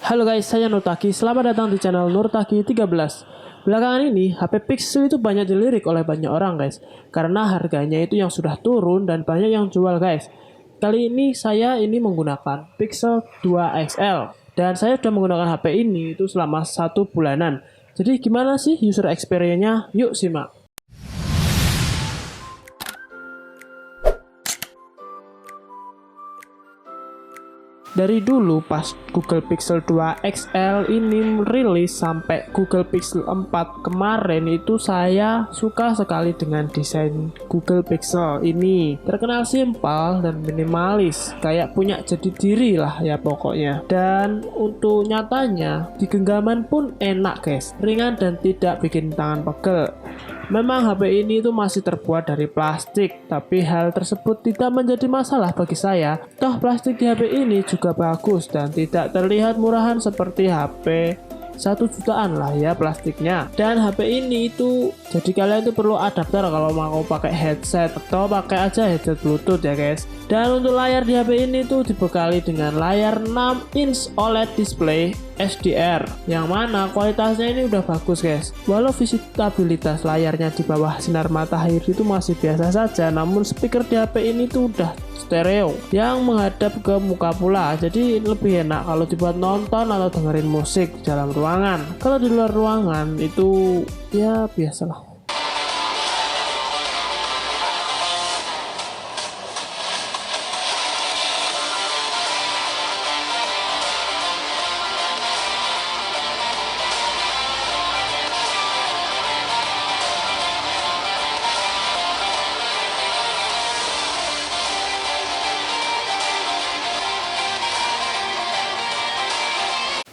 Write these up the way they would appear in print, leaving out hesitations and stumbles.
Halo guys, saya Nurtaki. Selamat datang di channel Nurtaki 13. Belakangan ini, HP Pixel itu banyak dilirik oleh banyak orang guys. Karena harganya itu yang sudah turun dan banyak yang jual guys. Kali ini saya menggunakan Pixel 2 XL. Dan saya sudah menggunakan HP ini itu selama 1 bulanan. Jadi gimana sih user experience-nya? Yuk simak. Dari dulu pas Google Pixel 2 XL ini rilis sampai Google Pixel 4 kemarin itu saya suka sekali dengan desain Google Pixel ini. Terkenal simpel dan minimalis, kayak punya jati diri lah ya pokoknya. Dan untuk nyatanya di genggaman pun enak guys, ringan dan tidak bikin tangan pegel. Memang HP ini itu masih terbuat dari plastik, tapi hal tersebut tidak menjadi masalah bagi saya. Toh plastik di HP ini juga bagus dan tidak terlihat murahan seperti HP 1 jutaan lah ya plastiknya. Dan HP ini itu jadi kalian itu perlu adapter kalau mau pakai headset atau pakai aja headset Bluetooth ya guys. Dan untuk layar di HP ini tuh dibekali dengan layar 6 inch OLED display HDR yang mana kualitasnya ini udah bagus guys. Walau visitabilitas layarnya di bawah sinar matahari itu masih biasa saja, namun speaker di HP ini tuh udah stereo yang menghadap ke muka pula, jadi lebih enak kalau dibuat nonton atau dengerin musik di dalam ruangan. Kalau di luar ruangan itu ya biasalah.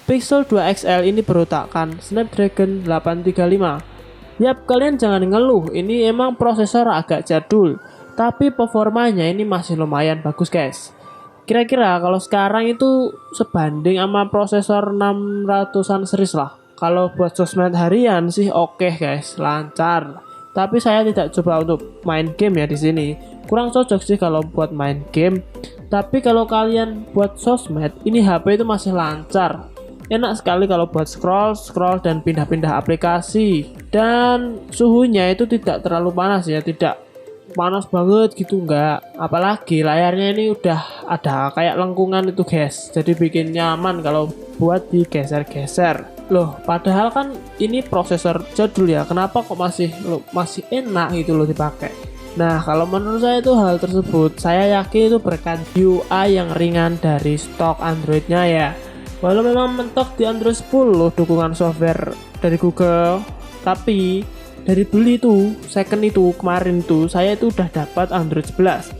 Pixel 2 XL ini berutakan Snapdragon 835. Yap, kalian jangan ngeluh, ini emang prosesor agak jadul, tapi performanya ini masih lumayan bagus guys. Kira-kira kalau sekarang itu sebanding sama prosesor 600-an series lah. Kalau buat sosmed harian sih oke guys, lancar. Tapi saya tidak coba untuk main game ya di sini. Kurang cocok sih kalau buat main game. Tapi kalau kalian buat sosmed, ini HP itu masih lancar. Enak sekali kalau buat scroll dan pindah-pindah aplikasi. Dan suhunya itu tidak terlalu panas ya, tidak panas banget gitu enggak. Apalagi layarnya ini udah ada kayak lengkungan itu guys. Jadi bikin nyaman kalau buat digeser-geser. Loh, padahal kan ini prosesor jadul ya. Kenapa kok masih enak gitu loh dipakai? Nah, kalau menurut saya itu hal tersebut saya yakin itu berkat UI yang ringan dari stok Androidnya ya. Walau memang mentok di Android 10 dukungan software dari Google, tapi dari beli itu second itu kemarin tuh saya itu udah dapat Android 11.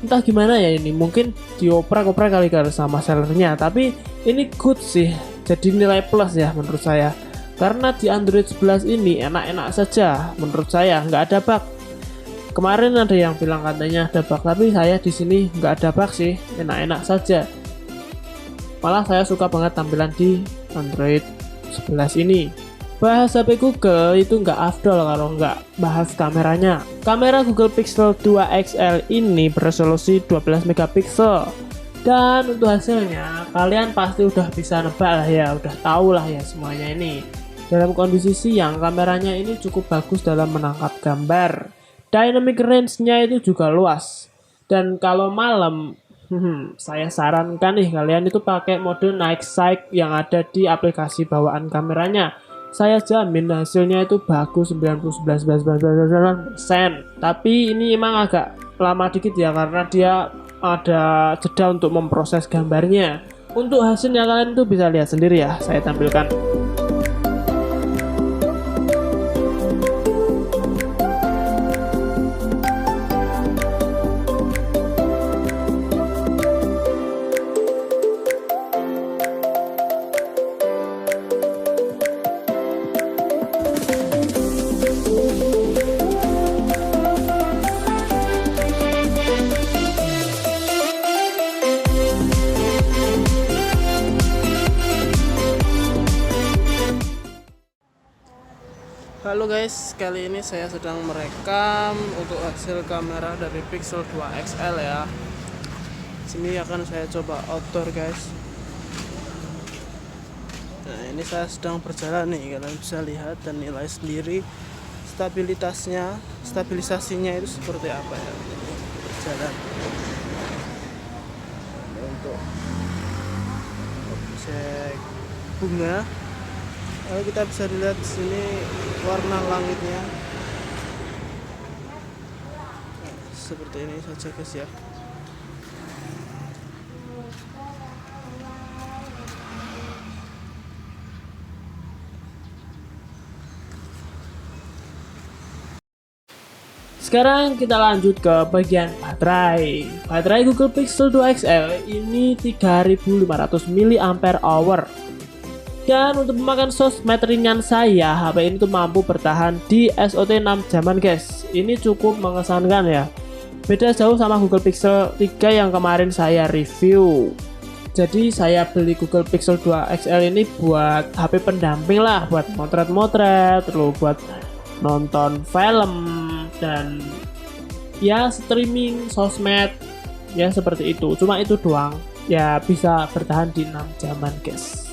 Entah gimana ya ini, mungkin dioprek-oprek kali sama sellernya, tapi ini good sih, jadi nilai plus ya menurut saya. Karena di Android 11 ini enak-enak saja menurut saya, nggak ada bug. Kemarin ada yang bilang katanya ada bug, tapi saya di sini nggak ada bug sih, enak-enak saja. Malah saya suka banget tampilan di Android 11 ini. Bahas HP Google itu nggak afdol kalau nggak bahas kameranya. Kamera Google Pixel 2 XL ini beresolusi 12 megapiksel. Dan untuk hasilnya kalian pasti udah bisa nebak lah ya, udah tahu lah ya semuanya ini. Dalam kondisi siang kameranya ini cukup bagus dalam menangkap gambar. Dynamic range-nya itu juga luas. Dan kalau malam saya sarankan nih kalian itu pakai mode night sight yang ada di aplikasi bawaan kameranya. Saya jamin hasilnya itu bagus 99%. Tapi ini emang agak lama dikit ya karena dia ada jeda untuk memproses gambarnya. Untuk hasilnya kalian itu bisa lihat sendiri ya, saya tampilkan. Halo guys, kali ini saya sedang merekam untuk hasil kamera dari Pixel 2 XL ya. Sini akan saya coba outdoor guys. ini saya sedang berjalan nih, kalian bisa lihat dan nilai sendiri stabilisasinya itu seperti apa ya berjalan. Untuk objek bunga, lalu kita bisa lihat di sini warna langitnya seperti ini saja guys ya. Sekarang kita lanjut ke bagian baterai. Baterai Google Pixel 2 XL ini 3500 mAh. Dan untuk memakan sosmed ringan saya, HP ini tuh mampu bertahan di SOT 6 jaman guys. Ini cukup mengesankan ya. Beda jauh sama Google Pixel 3 yang kemarin saya review. Jadi saya beli Google Pixel 2 XL ini buat HP pendamping lah, buat motret-motret, terus buat nonton film dan ya streaming sosmed ya seperti itu. Cuma itu doang. Ya bisa bertahan di 6 jaman guys.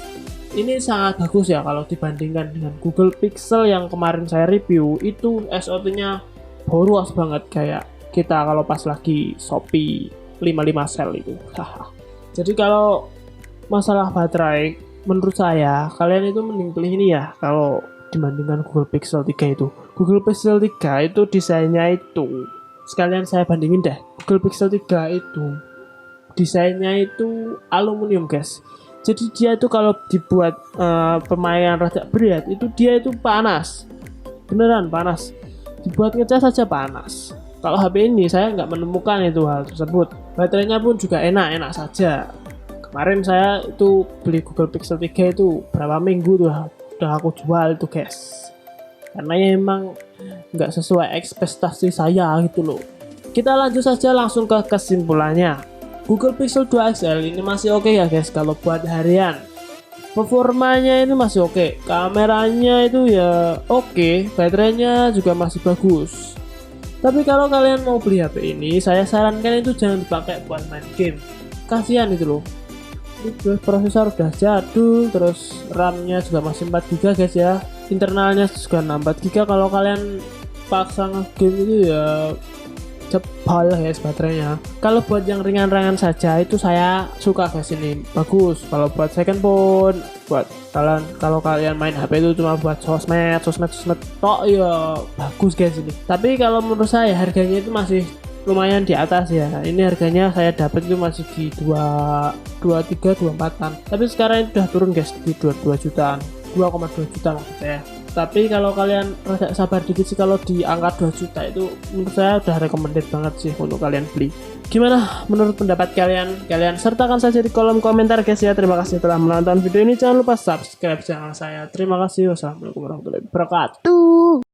Ini sangat bagus ya kalau dibandingkan dengan Google Pixel yang kemarin saya review. Itu SOT-nya boros banget kayak kita kalau pas lagi Shopee 55 sale itu. Jadi kalau masalah baterai, menurut saya kalian itu mending pilih ini ya kalau dibandingkan Google Pixel 3 itu. Google Pixel 3 itu desainnya itu, sekalian saya bandingin deh. Google Pixel 3 itu desainnya itu aluminium guys. Jadi dia itu kalau dibuat permainan rada berat itu dia itu panas, beneran panas. Dibuat ngecas saja panas. Kalau HP ini saya nggak menemukan itu hal tersebut. Baterainya pun juga enak saja. Kemarin saya itu beli Google Pixel 3 itu berapa minggu tuh udah aku jual itu guys. Karena ya emang nggak sesuai ekspektasi saya gitu loh. Kita lanjut saja langsung ke kesimpulannya. Google Pixel 2 XL ini masih oke ya guys kalau buat harian. Performanya ini masih oke, kameranya itu ya oke, baterainya juga masih bagus. Tapi kalau kalian mau beli HP ini, saya sarankan itu jangan dipakai buat main game. Kasihan itu loh. Ini prosesor udah jadul, terus RAM-nya juga masih 4 GB guys ya. Internalnya juga 64 GB. Kalau kalian paksa nge-game itu ya jebol guys baterainya. Kalau buat yang ringan-ringan saja itu saya suka guys, ini bagus. Kalau buat second phone, buat kalian kalau kalian main HP itu cuma buat sosmed tok ya bagus guys ini. Tapi kalau menurut saya harganya itu masih lumayan di atas ya. Ini harganya saya dapat itu masih di 23-24an. Tapi sekarang itu udah turun guys di 22 jutaan. 2,2 juta maksud saya. Tapi kalau kalian rada sabar dikit sih, kalau di angka 2 juta itu menurut saya udah recommended banget sih untuk kalian beli. Gimana menurut pendapat kalian? Kalian sertakan saja di kolom komentar guys ya. Terima kasih telah menonton video ini. Jangan lupa subscribe channel saya. Terima kasih. Wassalamualaikum warahmatullahi wabarakatuh.